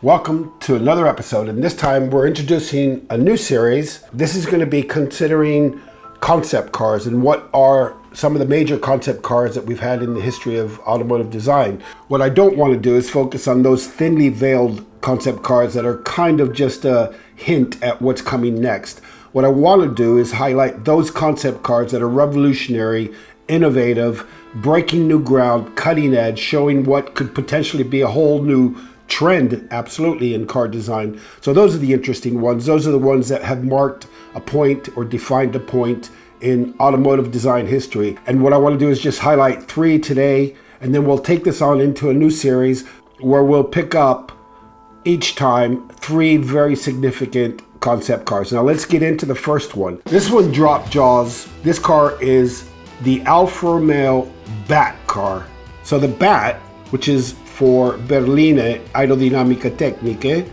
Welcome to another episode, and this time we're introducing a new series. This is going to be considering concept cars and what are some of the major concept cars that we've had in the history of automotive design. What I don't want to do is focus on those thinly veiled concept cars that are kind of just a hint at what's coming next. What I want to do is highlight those concept cars that are revolutionary, innovative, breaking new ground, cutting edge, showing what could potentially be a whole new trend, absolutely, in car design. So those are the interesting ones. Those are the ones that have marked a point or defined a point in automotive design history. And what I want to do is just highlight three today, and then we'll take this on into a new series where we'll pick up each time three very significant concept cars. Now let's get into the first one. This one dropped jaws. This car is the Alfa Romeo Bat car. So the Bat, which is for Berline Aerodinamica Tecniche,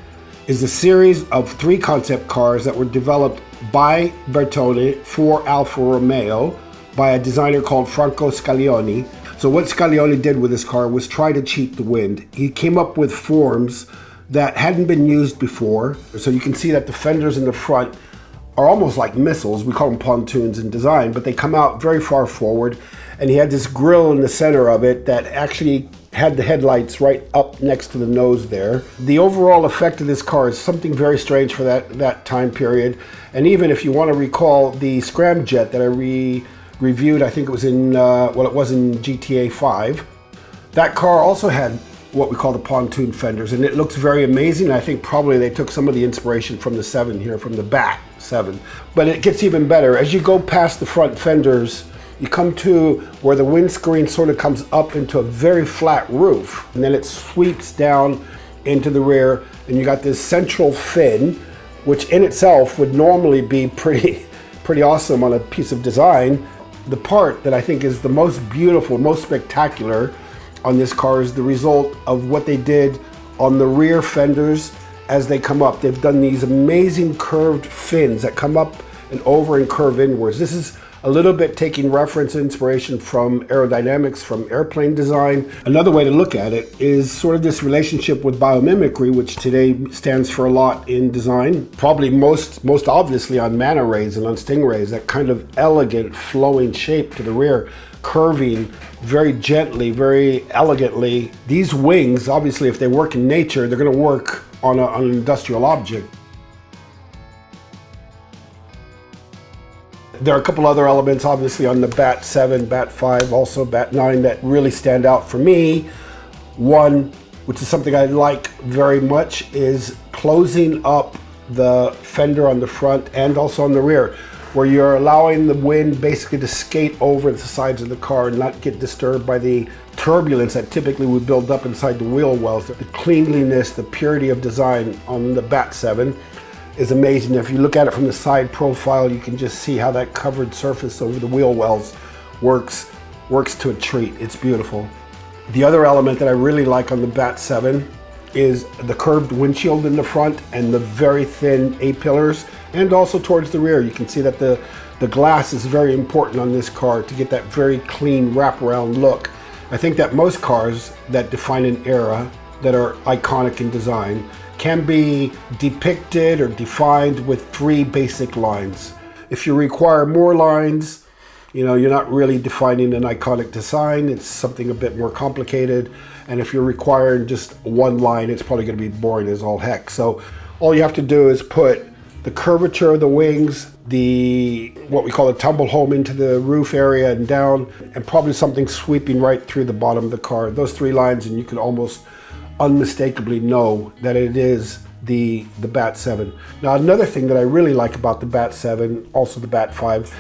is a series of three concept cars that were developed by Bertone for Alfa Romeo by a designer called Franco Scaglione. So what Scaglione did with this car was try to cheat the wind. He came up with forms that hadn't been used before. So you can see that the fenders in the front are almost like missiles. We call them pontoons in design, but they come out very far forward. And he had this grille in the center of it that actually had the headlights right up next to the nose there. The overall effect of this car is something very strange for that time period. And even if you want to recall the scramjet that I reviewed, I think it was in, it was in GTA 5. That car also had what we call the pontoon fenders, and it looks very amazing. I think probably they took some of the inspiration from the 7 here, from the BAT7. But it gets even better. As you go past the front fenders, you come to where the windscreen sort of comes up into a very flat roof, and then it sweeps down into the rear, and you got this central fin, which in itself would normally be pretty awesome on a piece of design. The part that I think is the most beautiful, most spectacular on this car is the result of what they did on the rear fenders as they come up. They've done these amazing curved fins that come up and over and curve inwards. This is a little bit taking reference inspiration from aerodynamics, from airplane design. Another way to look at it is sort of this relationship with biomimicry, which today stands for a lot in design. Probably most obviously on manta rays and on stingrays, that kind of elegant flowing shape to the rear, curving very gently, very elegantly. These wings, obviously, if they work in nature, they're going to work on an industrial object. There are a couple other elements, obviously, on the BAT7, BAT5, also BAT9 that really stand out for me. One, which is something I like very much, is closing up the fender on the front and also on the rear, where you're allowing the wind basically to skate over the sides of the car and not get disturbed by the turbulence that typically would build up inside the wheel wells. The cleanliness, the purity of design on the BAT7 is amazing. If you look at it from the side profile, you can just see how that covered surface over the wheel wells works to a treat. It's beautiful. The other element that I really like on the BAT7 is the curved windshield in the front and the very thin A-pillars, and also towards the rear. You can see that the glass is very important on this car to get that very clean wraparound look. I think that most cars that define an era, that are iconic in design, can be depicted or defined with three basic lines. If you require more lines, you're not really defining an iconic design. It's something a bit more complicated. And if you're requiring just one line, it's probably going to be boring as all heck. So all you have to do is put the curvature of the wings, what we call a tumble home into the roof area and down, and probably something sweeping right through the bottom of the car. Those three lines, and you can almost unmistakably know that it is the BAT7. Now, another thing that I really like about the BAT7, also the BAT5,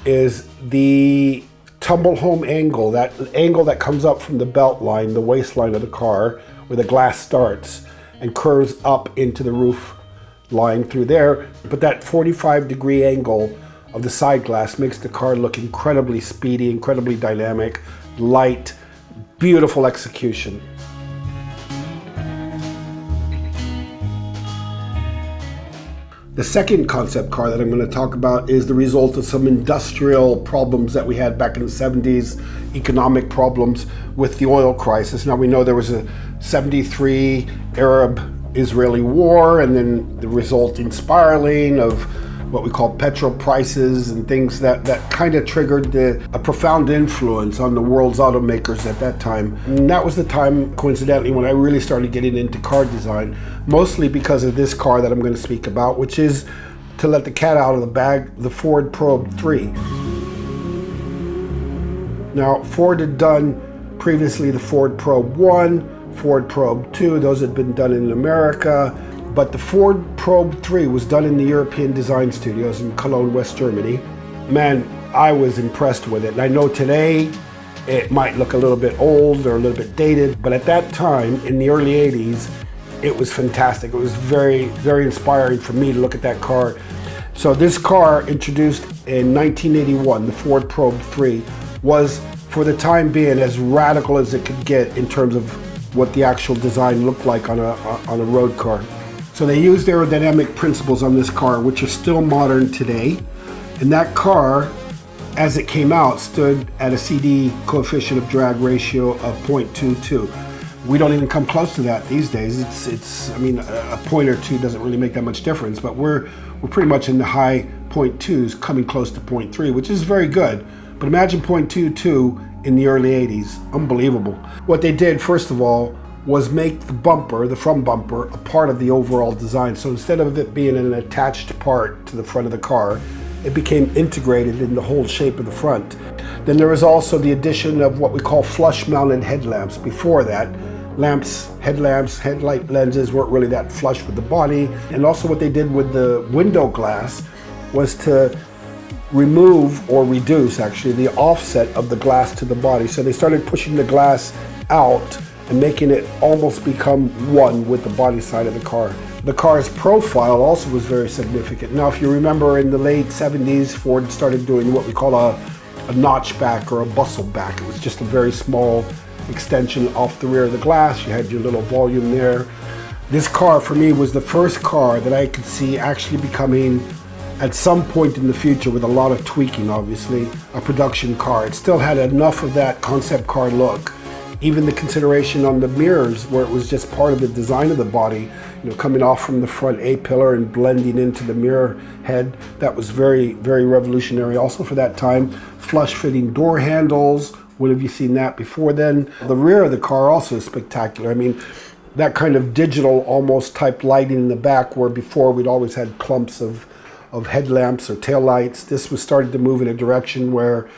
is the tumble home angle, that angle that comes up from the belt line, the waistline of the car, where the glass starts and curves up into the roof line through there. But that 45-degree angle of the side glass makes the car look incredibly speedy, incredibly dynamic, light, beautiful execution. The second concept car that I'm going to talk about is the result of some industrial problems that we had back in the 70s, economic problems with the oil crisis. Now we know there was a 73 Arab Israeli war and then the resulting spiraling of what we call petrol prices and things that kind of triggered a profound influence on the world's automakers at that time. And that was the time, coincidentally, when I really started getting into car design, mostly because of this car that I'm going to speak about, which is, to let the cat out of the bag, the Ford Probe 3. Now, Ford had done previously the Ford Probe 1, Ford Probe 2, those had been done in America, but the Ford Probe 3 was done in the European Design Studios in Cologne, West Germany. Man, I was impressed with it. And I know today it might look a little bit old or a little bit dated, but at that time, in the early 80s, it was fantastic. It was very, very inspiring for me to look at that car. So this car, introduced in 1981, the Ford Probe 3, was, for the time being, as radical as it could get in terms of what the actual design looked like on a road car. So they used aerodynamic principles on this car, which are still modern today. And that car, as it came out, stood at a CD coefficient of drag ratio of 0.22. We don't even come close to that these days. It's I mean, a point or two doesn't really make that much difference, but we're pretty much in the high 0.2s, coming close to 0.3, which is very good. But imagine 0.22 in the early 80s, unbelievable. What they did, first of all, was make the bumper, the front bumper, a part of the overall design. So instead of it being an attached part to the front of the car, it became integrated in the whole shape of the front. Then there was also the addition of what we call flush-mounted headlamps. Before that, headlamps, headlight lenses weren't really that flush with the body. And also what they did with the window glass was to remove, or reduce actually, the offset of the glass to the body. So they started pushing the glass out and making it almost become one with the body side of the car. The car's profile also was very significant. Now, if you remember, in the late 70s, Ford started doing what we call a notchback or a bustle back. It was just a very small extension off the rear of the glass. You had your little volume there. This car, for me, was the first car that I could see actually becoming, at some point in the future, with a lot of tweaking, obviously, a production car. It still had enough of that concept car look. Even the consideration on the mirrors, where it was just part of the design of the body, you know, coming off from the front A-pillar and blending into the mirror head, that was very, very revolutionary also for that time. Flush-fitting door handles, when have you seen that before then? The rear of the car also is spectacular. I mean, that kind of digital almost type lighting in the back, where before we'd always had clumps of headlamps or taillights. This was starting to move in a direction where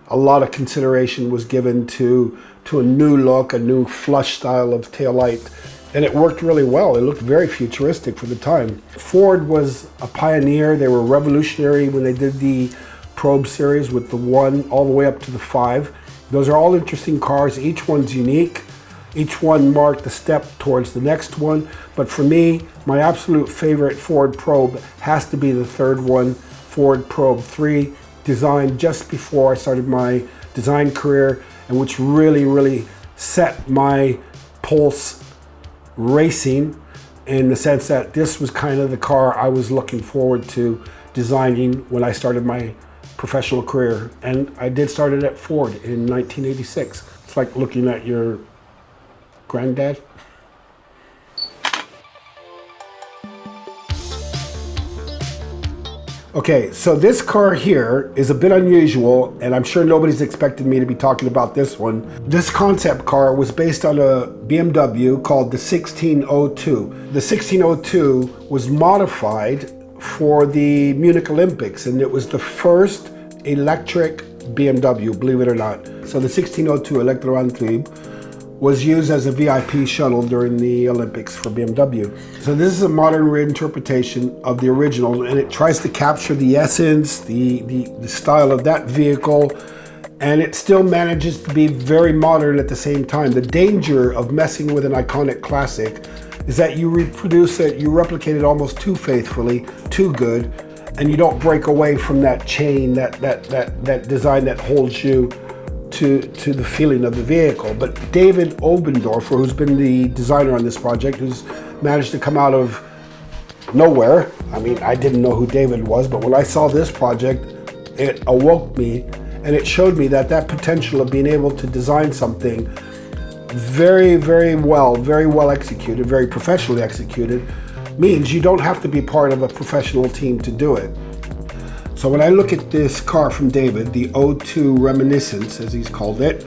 a lot of consideration was given to a new look, a new flush style of taillight, and it worked really well. It looked very futuristic for the time. Ford was a pioneer. They were revolutionary when they did the Probe series with the 1 all the way up to the 5. Those are all interesting cars. Each one's unique. Each one marked a step towards the next one. But for me, my absolute favorite Ford Probe has to be the third one, Ford Probe 3, designed just before I started my design career, and which really, really set my pulse racing, in the sense that this was kind of the car I was looking forward to designing when I started my professional career. And I did start it at Ford in 1986. It's like looking at your granddad. Okay, so this car here is a bit unusual, and I'm sure nobody's expected me to be talking about this one. This concept car was based on a BMW called the 1602. The 1602 was modified for the Munich Olympics, and it was the first electric BMW, believe it or not. So the 1602 Elektroantrieb was used as a VIP shuttle during the Olympics for BMW. So this is a modern reinterpretation of the original, and it tries to capture the essence, the style of that vehicle, and it still manages to be very modern at the same time. The danger of messing with an iconic classic is that you reproduce it, you replicate it almost too faithfully, too good, and you don't break away from that chain, that design that holds you to the feeling of the vehicle. But David Obendorfer, who's been the designer on this project, who's managed to come out of nowhere. I mean, I didn't know who David was, but when I saw this project, it awoke me, and it showed me that potential of being able to design something very, very well executed, very professionally executed, means you don't have to be part of a professional team to do it. So when I look at this car from David, the O2 Reminiscence, as he's called it,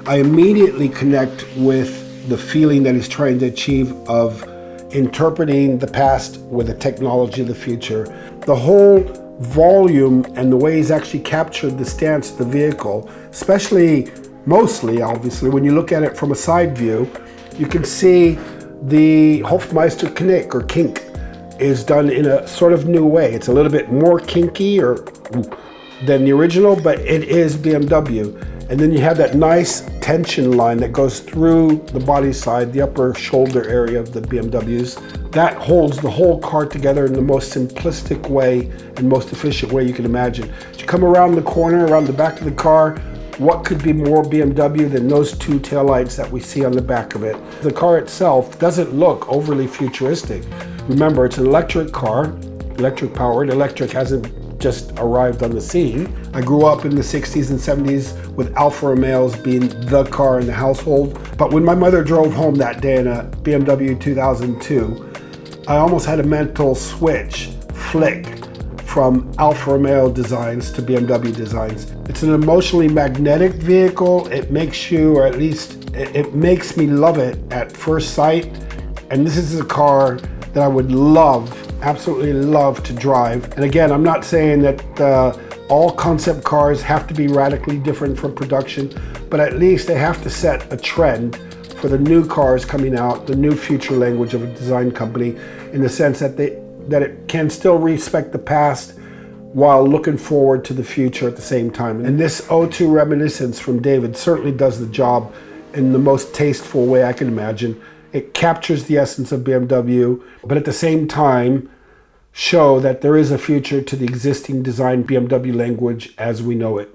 I immediately connect with the feeling that he's trying to achieve of interpreting the past with the technology of the future. The whole volume and the way he's actually captured the stance of the vehicle, mostly obviously, when you look at it from a side view, you can see the Hofmeister kink is done in a sort of new way. It's a little bit more kinky than the original, but it is BMW. And then you have that nice tension line that goes through the body side, the upper shoulder area of the BMWs. That holds the whole car together in the most simplistic way and most efficient way you can imagine. As you come around the corner, around the back of the car, what could be more BMW than those two taillights that we see on the back of it? The car itself doesn't look overly futuristic. Remember, it's an electric car, electric powered. Electric hasn't just arrived on the scene. I grew up in the 60s and 70s with Alfa Romeos being the car in the household. But when my mother drove home that day in a BMW 2002, I almost had a mental switch flick from Alfa Romeo designs to BMW designs. It's an emotionally magnetic vehicle. It makes you, or at least it makes me love it at first sight. And this is a car that I would absolutely love to drive. And again, I'm not saying that all concept cars have to be radically different from production, but at least they have to set a trend for the new cars coming out, the new future language of a design company, in the sense that it can still respect the past while looking forward to the future at the same time. And this O2 Reminiscence from David certainly does the job in the most tasteful way I can imagine. It captures the essence of BMW, but at the same time show that there is a future to the existing design BMW language as we know it.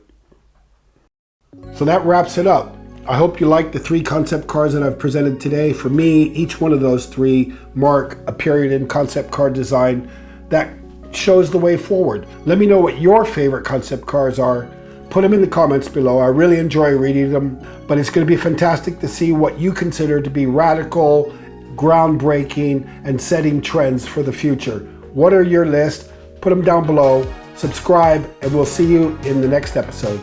So that wraps it up. I hope you like the 3 concept cars that I've presented today. For me, each one of those 3 mark a period in concept car design that shows the way forward. Let me know what your favorite concept cars are. Put them in the comments below. I really enjoy reading them, but it's going to be fantastic to see what you consider to be radical, groundbreaking, and setting trends for the future. What are your lists? Put them down below, subscribe, and we'll see you in the next episode.